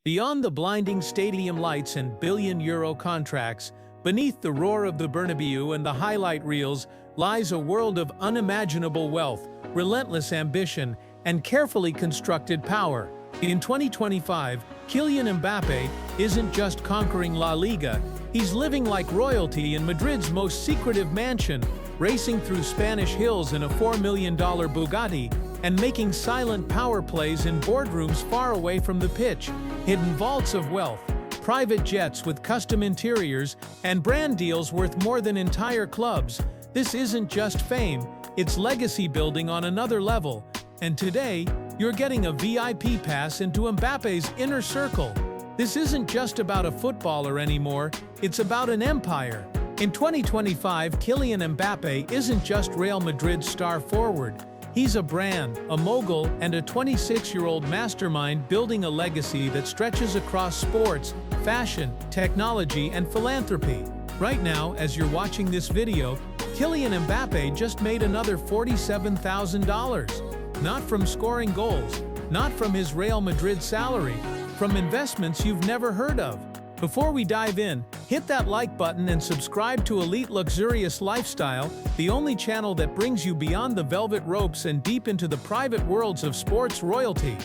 Beyond the blinding stadium lights and billion-euro contracts, beneath the roar of the Bernabeu and the highlight reels lies a world of unimaginable wealth, relentless ambition, and carefully constructed power. In 2025, Kylian Mbappé isn't just conquering La Liga, he's living like royalty in Madrid's most secretive mansion, racing through Spanish hills in a $4 million Bugatti, and making silent power plays in boardrooms far away from the pitch. Hidden vaults of wealth, private jets with custom interiors, and brand deals worth more than entire clubs. This isn't just fame, it's legacy building on another level. And today, you're getting a VIP pass into Mbappe's inner circle. This isn't just about a footballer anymore, it's about an empire. In 2025, Kylian Mbappé isn't just Real Madrid's star forward. He's a brand, a mogul, and a 26-year-old mastermind building a legacy that stretches across sports, fashion, technology, and philanthropy. Right now, as you're watching this video, Kylian Mbappé just made another $47,000. Not from scoring goals, not from his Real Madrid salary, from investments you've never heard of. Before we dive in, hit that like button and subscribe to Elite Luxurious Lifestyle, the only channel that brings you beyond the velvet ropes and deep into the private worlds of sports royalty.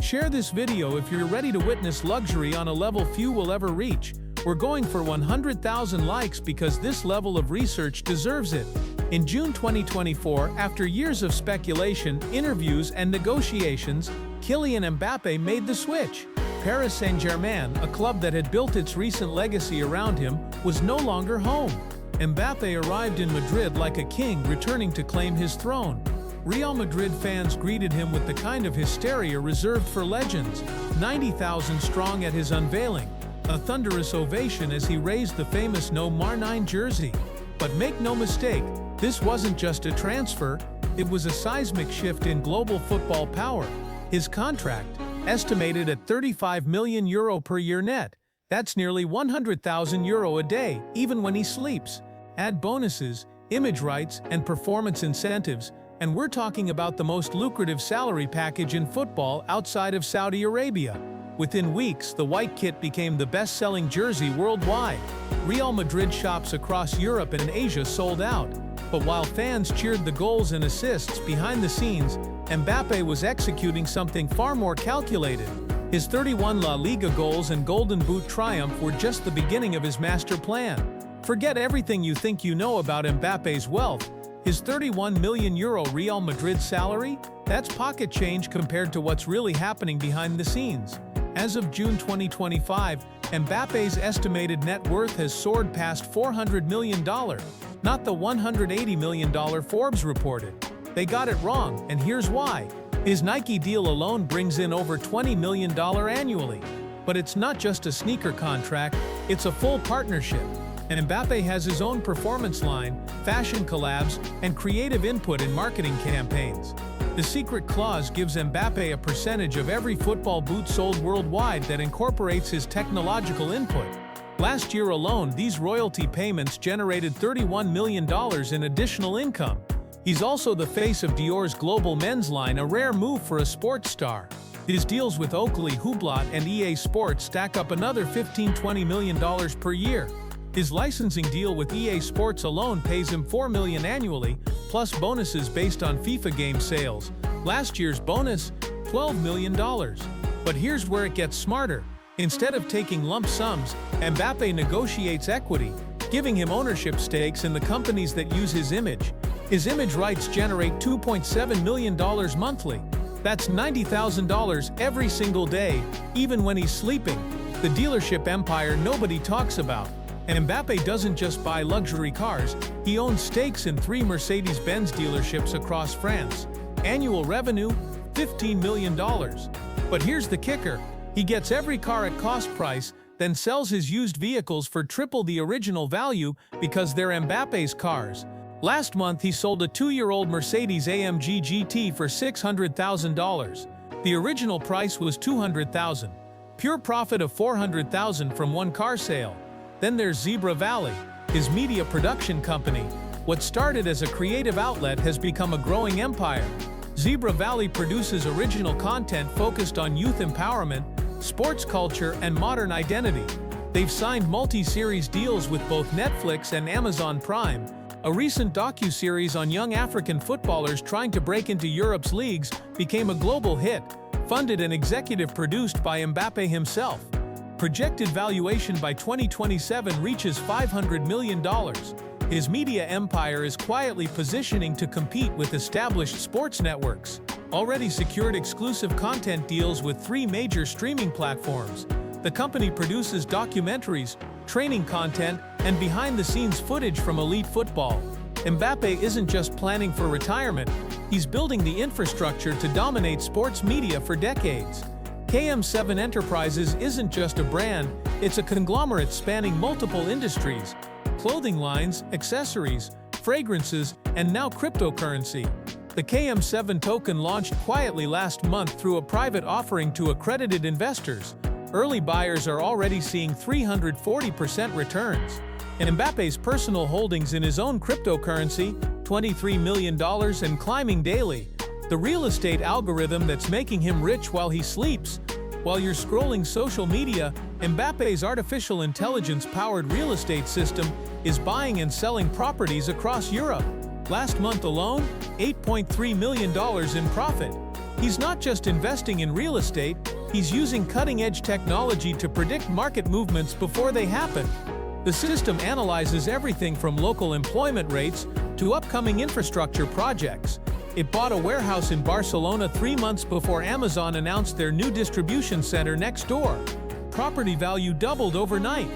Share this video if you're ready to witness luxury on a level few will ever reach. We're going for 100,000 likes because this level of research deserves it. In June 2024, after years of speculation, interviews, and negotiations, Kylian Mbappé made the switch. Paris Saint-Germain, a club that had built its recent legacy around him, was no longer home. Mbappé arrived in Madrid like a king returning to claim his throne. Real Madrid fans greeted him with the kind of hysteria reserved for legends, 90,000 strong at his unveiling, a thunderous ovation as he raised the famous No. 9 jersey. But make no mistake, this wasn't just a transfer, it was a seismic shift in global football power. His contract, estimated at €35 million per year net. That's nearly €100,000 a day, even when he sleeps. Add bonuses, image rights, and performance incentives, and we're talking about the most lucrative salary package in football outside of Saudi Arabia. Within weeks, the white kit became the best-selling jersey worldwide. Real Madrid shops across Europe and Asia sold out. But while fans cheered the goals and assists behind the scenes, Mbappé was executing something far more calculated. His 31 La Liga goals and Golden Boot triumph were just the beginning of his master plan. Forget everything you think you know about Mbappé's wealth. His €31 million Real Madrid salary? That's pocket change compared to what's really happening behind the scenes. As of June 2025, Mbappé's estimated net worth has soared past $400 million, not the $180 million Forbes reported. They got it wrong, and here's why. His Nike deal alone brings in over $20 million annually. But it's not just a sneaker contract, it's a full partnership. And Mbappé has his own performance line, fashion collabs, and creative input in marketing campaigns. The secret clause gives Mbappé a percentage of every football boot sold worldwide that incorporates his technological input. Last year alone, these royalty payments generated $31 million in additional income. He's also the face of Dior's global men's line, a rare move for a sports star. His deals with Oakley, Hublot, and EA Sports stack up another $15–20 million per year. His licensing deal with EA Sports alone pays him $4 million annually, plus bonuses based on FIFA game sales. Last year's bonus, $12 million. But here's where it gets smarter. Instead of taking lump sums, Mbappé negotiates equity, giving him ownership stakes in the companies that use his image. His image rights generate $2.7 million monthly. That's $90,000 every single day, even when he's sleeping. The dealership empire nobody talks about. And Mbappé doesn't just buy luxury cars, he owns stakes in 3 Mercedes-Benz dealerships across France. Annual revenue, $15 million. But here's the kicker. He gets every car at cost price, then sells his used vehicles for triple the original value because they're Mbappé's cars. Last month, he sold a 2-year-old Mercedes-AMG GT for $600,000. The original price was $200,000. Pure profit of $400,000 from one car sale. Then there's Zebra Valley, his media production company. What started as a creative outlet has become a growing empire. Zebra Valley produces original content focused on youth empowerment, sports culture, and modern identity. They've signed multi-series deals with both Netflix and Amazon Prime. A recent docu-series on young African footballers trying to break into Europe's leagues became a global hit, funded and executive produced by Mbappe himself. Projected valuation by 2027 reaches $500 million. His media empire is quietly positioning to compete with established sports networks. Already secured exclusive content deals with 3 major streaming platforms. The company produces documentaries, training content, and behind-the-scenes footage from elite football. Mbappe isn't just planning for retirement, he's building the infrastructure to dominate sports media for decades. KM7 Enterprises isn't just a brand, it's a conglomerate spanning multiple industries: clothing lines, accessories, fragrances, and now cryptocurrency. The KM7 token launched quietly last month through a private offering to accredited investors. Early buyers are already seeing 340% returns. And Mbappe's personal holdings in his own cryptocurrency, $23 million and climbing daily. The real estate algorithm that's making him rich while he sleeps. While you're scrolling social media, Mbappe's artificial intelligence-powered real estate system is buying and selling properties across Europe. Last month alone, $8.3 million in profit. He's not just investing in real estate, he's using cutting-edge technology to predict market movements before they happen. The system analyzes everything from local employment rates to upcoming infrastructure projects. It bought a warehouse in Barcelona 3 months before Amazon announced their new distribution center next door. Property value doubled overnight.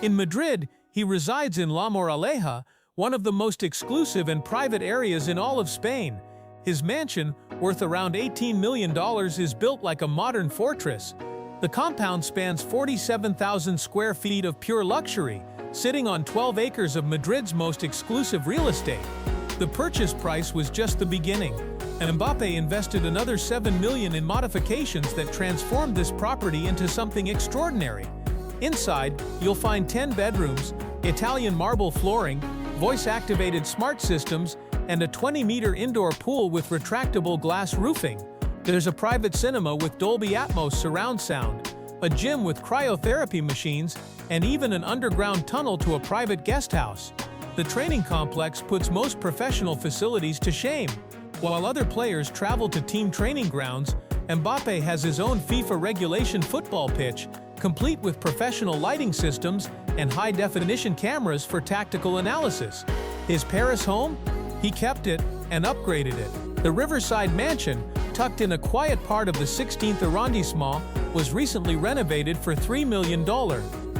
In Madrid, he resides in La Moraleja, one of the most exclusive and private areas in all of Spain. His mansion, worth around $18 million, is built like a modern fortress. The compound spans 47,000 square feet of pure luxury, sitting on 12 acres of Madrid's most exclusive real estate. The purchase price was just the beginning, and Mbappe invested another $7 million in modifications that transformed this property into something extraordinary. Inside, you'll find 10 bedrooms, Italian marble flooring, voice-activated smart systems, and a 20-meter indoor pool with retractable glass roofing. There's a private cinema with Dolby Atmos surround sound, a gym with cryotherapy machines, and even an underground tunnel to a private guest house. The training complex puts most professional facilities to shame. While other players travel to team training grounds, Mbappe has his own FIFA regulation football pitch, complete with professional lighting systems and high-definition cameras for tactical analysis. His Paris home? He kept it and upgraded it. The Riverside Mansion, tucked in a quiet part of the 16th arrondissement, was recently renovated for $3 million.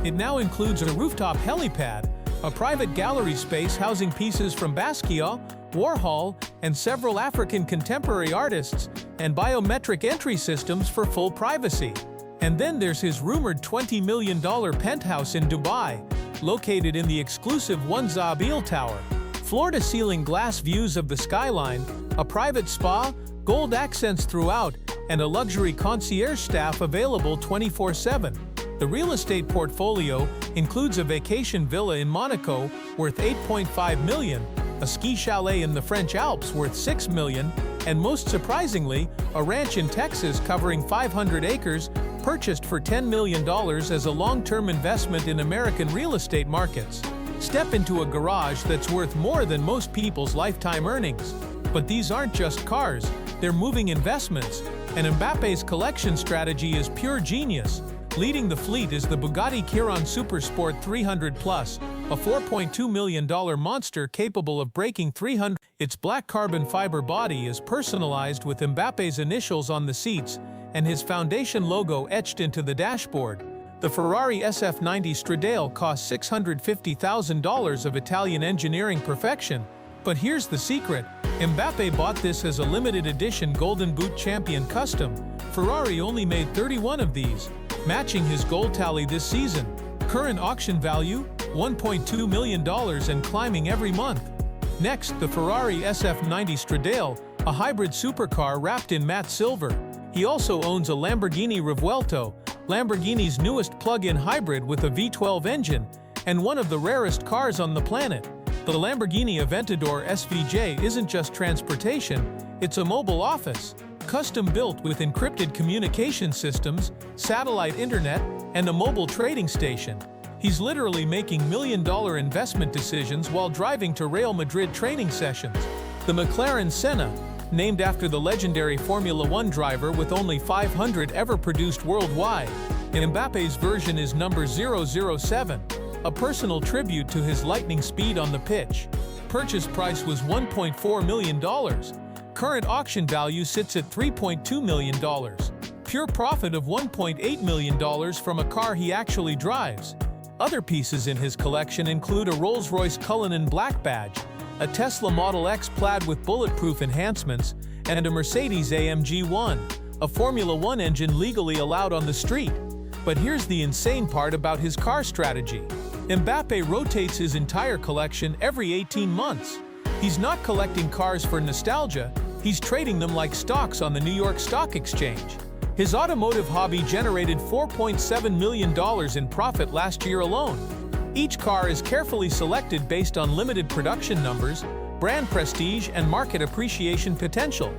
It now includes a rooftop helipad, a private gallery space housing pieces from Basquiat, Warhol, and several African contemporary artists, and biometric entry systems for full privacy. And then there's his rumored $20 million penthouse in Dubai, located in the exclusive One Zabil Tower. Floor-to-ceiling glass views of the skyline, a private spa, gold accents throughout, and a luxury concierge staff available 24/7. The real estate portfolio includes a vacation villa in Monaco worth $8.5 million, a ski chalet in the French Alps worth $6 million, and most surprisingly, a ranch in Texas covering 500 acres purchased for $10 million as a long-term investment in American real estate markets. Step into a garage that's worth more than most people's lifetime earnings. But these aren't just cars, they're moving investments, and Mbappe's collection strategy is pure genius. Leading the fleet is the Bugatti Chiron Supersport 300 Plus, a $4.2 million monster capable of breaking 300. Its black carbon fiber body is personalized with Mbappe's initials on the seats and his foundation logo etched into the dashboard. The Ferrari SF90 Stradale costs $650,000 of Italian engineering perfection. But here's the secret. Mbappe bought this as a limited edition Golden Boot Champion Custom. Ferrari only made 31 of these, matching his goal tally this season. Current auction value, $1.2 million and climbing every month. Next, the Ferrari SF90 Stradale, a hybrid supercar wrapped in matte silver. He also owns a Lamborghini Revuelto, Lamborghini's newest plug-in hybrid with a V12 engine, and one of the rarest cars on the planet. The Lamborghini Aventador SVJ isn't just transportation, it's a mobile office. custom-built with encrypted communication systems, satellite internet, and a mobile trading station. He's literally making million-dollar investment decisions while driving to Real Madrid training sessions. The McLaren Senna, named after the legendary Formula One driver with only 500 ever produced worldwide. Mbappe's version is number 007, a personal tribute to his lightning speed on the pitch. Purchase price was $1.4 million. Current auction value sits at $3.2 million. Pure profit of $1.8 million from a car he actually drives. Other pieces in his collection include a Rolls-Royce Cullinan Black Badge, a Tesla Model X Plaid with bulletproof enhancements, and a Mercedes-AMG 1, a Formula One engine legally allowed on the street. But here's the insane part about his car strategy. Mbappe rotates his entire collection every 18 months. He's not collecting cars for nostalgia, he's trading them like stocks on the New York Stock Exchange. His automotive hobby generated $4.7 million in profit last year alone. Each car is carefully selected based on limited production numbers, brand prestige, and market appreciation potential.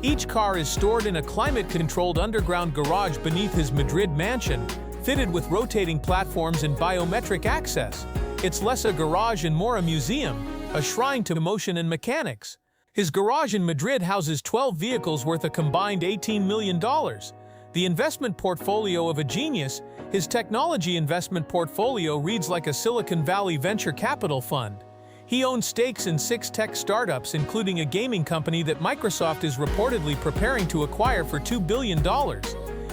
Each car is stored in a climate-controlled underground garage beneath his Madrid mansion, fitted with rotating platforms and biometric access. It's less a garage and more a museum, a shrine to motion and mechanics. His garage in Madrid houses 12 vehicles worth a combined $18 million. The investment portfolio of a genius, his technology investment portfolio reads like a Silicon Valley venture capital fund. He owns stakes in 6 tech startups, including a gaming company that Microsoft is reportedly preparing to acquire for $2 billion.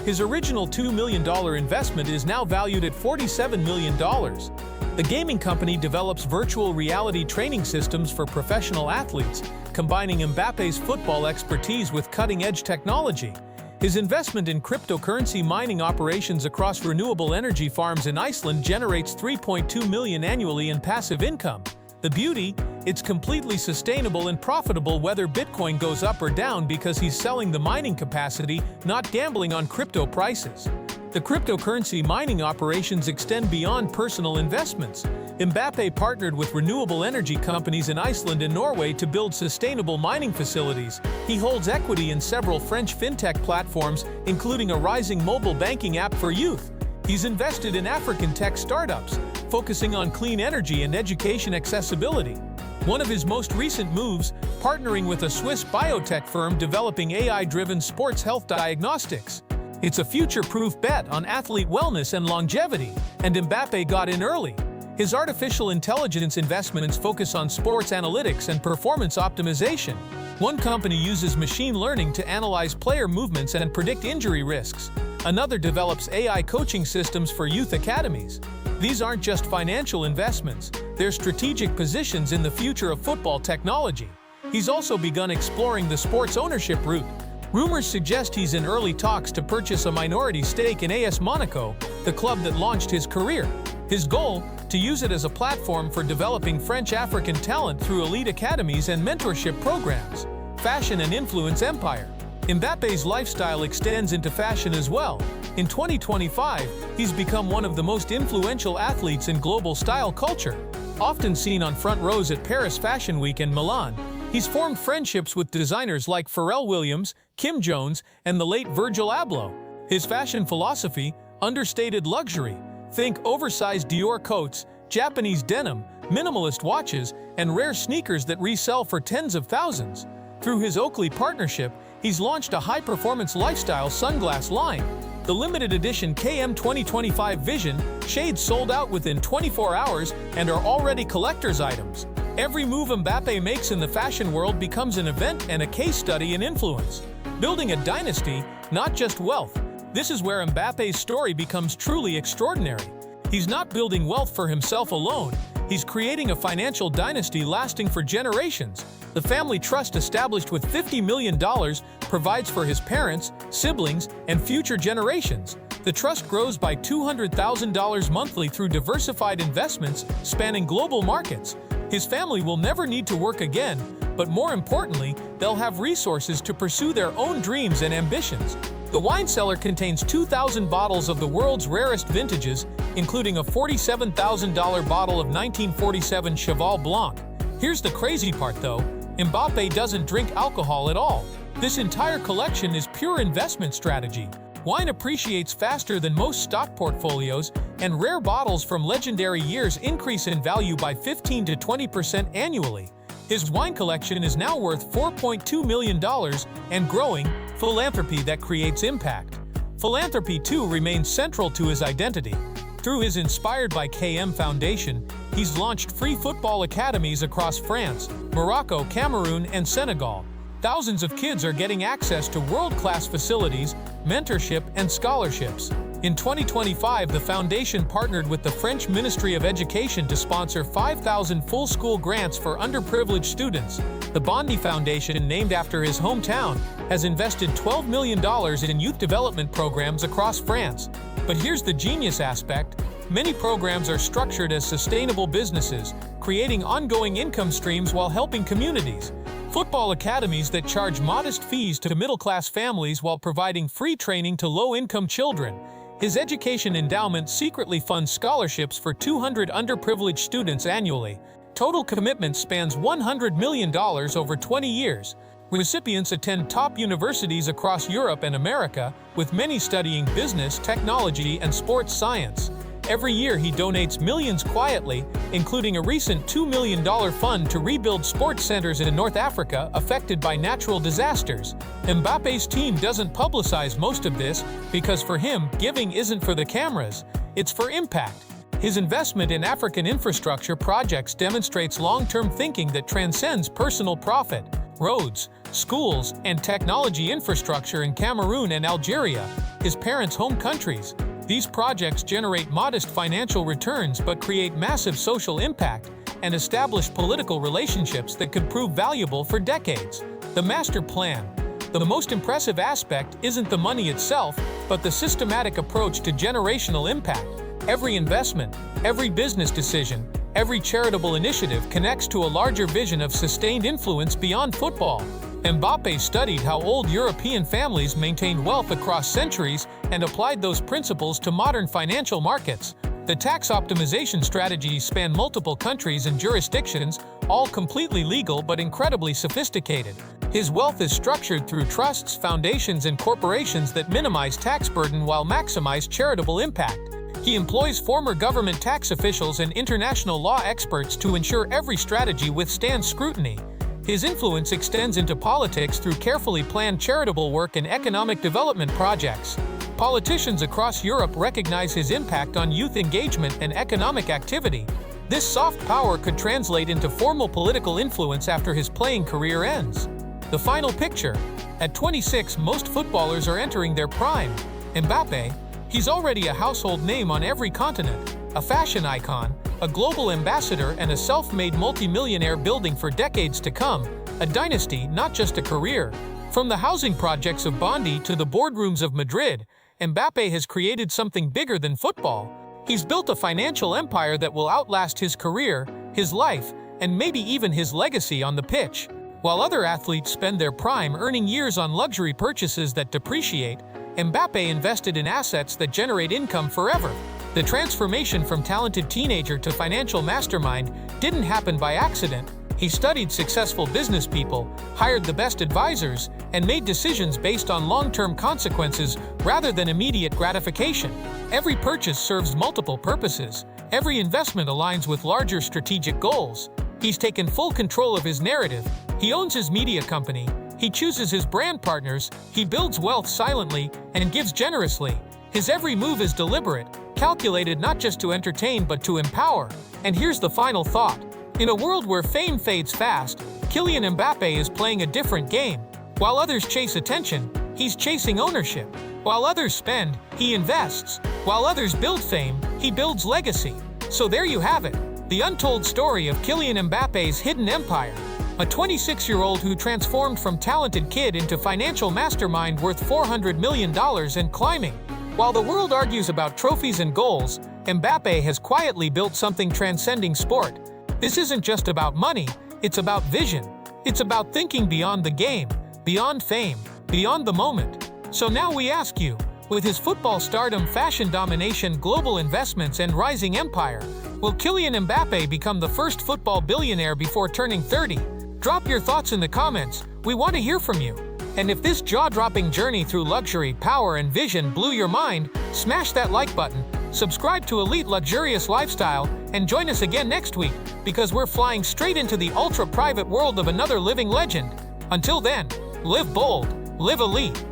His original $2 million investment is now valued at $47 million. The gaming company develops virtual reality training systems for professional athletes, combining Mbappe's football expertise with cutting-edge technology. His investment in cryptocurrency mining operations across renewable energy farms in Iceland generates $3.2 million annually in passive income. The beauty? It's completely sustainable and profitable whether Bitcoin goes up or down because he's selling the mining capacity, not gambling on crypto prices. The cryptocurrency mining operations extend beyond personal investments. Mbappe partnered with renewable energy companies in Iceland and Norway to build sustainable mining facilities. He holds equity in several French fintech platforms, including a rising mobile banking app for youth. He's invested in African tech startups, focusing on clean energy and education accessibility. One of his most recent moves, partnering with a Swiss biotech firm developing AI-driven sports health diagnostics. It's a future-proof bet on athlete wellness and longevity, and Mbappe got in early. His artificial intelligence investments focus on sports analytics and performance optimization. One company uses machine learning to analyze player movements and predict injury risks. Another develops AI coaching systems for youth academies. These aren't just financial investments, they're strategic positions in the future of football technology. He's also begun exploring the sports ownership route. Rumors suggest he's in early talks to purchase a minority stake in AS Monaco, the club that launched his career. His goal? To use it as a platform for developing French African talent through elite academies and mentorship programs. Fashion and influence empire. Mbappe's lifestyle extends into fashion as well. In 2025, he's become one of the most influential athletes in global style culture. Often seen on front rows at Paris Fashion Week and Milan, he's formed friendships with designers like Pharrell Williams, Kim Jones, and the late Virgil Abloh. His fashion philosophy? Understated luxury. Think oversized Dior coats, Japanese denim, minimalist watches, and rare sneakers that resell for tens of thousands. Through his Oakley partnership, he's launched a high-performance lifestyle sunglass line. The limited edition KM 2025 Vision shades sold out within 24 hours and are already collector's items. Every move Mbappe makes in the fashion world becomes an event and a case study in influence. Building a dynasty, not just wealth. This is where Mbappe's story becomes truly extraordinary. He's not building wealth for himself alone, he's creating a financial dynasty lasting for generations. The family trust established with $50 million provides for his parents, siblings, and future generations. The trust grows by $200,000 monthly through diversified investments spanning global markets. His family will never need to work again, but more importantly, they'll have resources to pursue their own dreams and ambitions. The wine cellar contains 2,000 bottles of the world's rarest vintages, including a $47,000 bottle of 1947 Cheval Blanc. Here's the crazy part though, Mbappe doesn't drink alcohol at all. This entire collection is pure investment strategy. Wine appreciates faster than most stock portfolios, and rare bottles from legendary years increase in value by 15 to 20% annually. His wine collection is now worth $4.2 million and growing. Philanthropy that creates impact. Philanthropy, too, remains central to his identity. Through his Inspired by KM Foundation, he's launched free football academies across France, Morocco, Cameroon, and Senegal. Thousands of kids are getting access to world-class facilities, mentorship, and scholarships. In 2025, the foundation partnered with the French Ministry of Education to sponsor 5,000 full school grants for underprivileged students. The Bondi Foundation, named after his hometown, has invested $12 million in youth development programs across France. But here's the genius aspect. Many programs are structured as sustainable businesses, creating ongoing income streams while helping communities. Football academies that charge modest fees to middle-class families while providing free training to low-income children. His education endowment secretly funds scholarships for 200 underprivileged students annually. Total commitment spans $100 million over 20 years. Recipients attend top universities across Europe and America, with many studying business, technology, and sports science. Every year he donates millions quietly, including a recent $2 million fund to rebuild sports centers in North Africa affected by natural disasters. Mbappe's team doesn't publicize most of this because for him, giving isn't for the cameras, it's for impact. His investment in African infrastructure projects demonstrates long-term thinking that transcends personal profit. Roads, schools, and technology infrastructure in Cameroon and Algeria, his parents' home countries. These projects generate modest financial returns but create massive social impact and establish political relationships that could prove valuable for decades. The master plan. The most impressive aspect isn't the money itself, but the systematic approach to generational impact. Every investment, every business decision, every charitable initiative connects to a larger vision of sustained influence beyond football. Mbappe studied how old European families maintained wealth across centuries and applied those principles to modern financial markets. The tax optimization strategies span multiple countries and jurisdictions, all completely legal but incredibly sophisticated. His wealth is structured through trusts, foundations, and corporations that minimize tax burden while maximize charitable impact. He employs former government tax officials and international law experts to ensure every strategy withstands scrutiny. His influence extends into politics through carefully planned charitable work and economic development projects. Politicians across Europe recognize his impact on youth engagement and economic activity. This soft power could translate into formal political influence after his playing career ends. The final picture. At 26, most footballers are entering their prime. Mbappe, he's already a household name on every continent, a fashion icon, a global ambassador, and a self-made multi-millionaire building for decades to come, a dynasty, not just a career. From the housing projects of Bondi to the boardrooms of Madrid, Mbappe has created something bigger than football. He's built a financial empire that will outlast his career, his life, and maybe even his legacy on the pitch. While other athletes spend their prime earning years on luxury purchases that depreciate, Mbappe invested in assets that generate income forever. The transformation from talented teenager to financial mastermind didn't happen by accident. He studied successful business people, hired the best advisors, and made decisions based on long-term consequences rather than immediate gratification. Every purchase serves multiple purposes. Every investment aligns with larger strategic goals. He's taken full control of his narrative. He owns his media company. He chooses his brand partners. He builds wealth silently and gives generously. His every move is deliberate, calculated not just to entertain but to empower. And here's the final thought. In a world where fame fades fast, Kylian Mbappé is playing a different game. While others chase attention, he's chasing ownership. While others spend, he invests. While others build fame, he builds legacy. So there you have it, the untold story of Kylian Mbappé's hidden empire. A 26-year-old who transformed from talented kid into financial mastermind worth $400 million and climbing. While the world argues about trophies and goals, Mbappé has quietly built something transcending sport. This isn't just about money, it's about vision. It's about thinking beyond the game, beyond fame, beyond the moment. So now we ask you, with his football stardom, fashion domination, global investments, and rising empire, will Kylian Mbappé become the first football billionaire before turning 30? Drop your thoughts in the comments. We want to hear from you. And if this jaw-dropping journey through luxury, power, and vision blew your mind, smash that like button, subscribe to Elite Luxurious Lifestyle, and join us again next week, because we're flying straight into the ultra-private world of another living legend. Until then, live bold, live elite.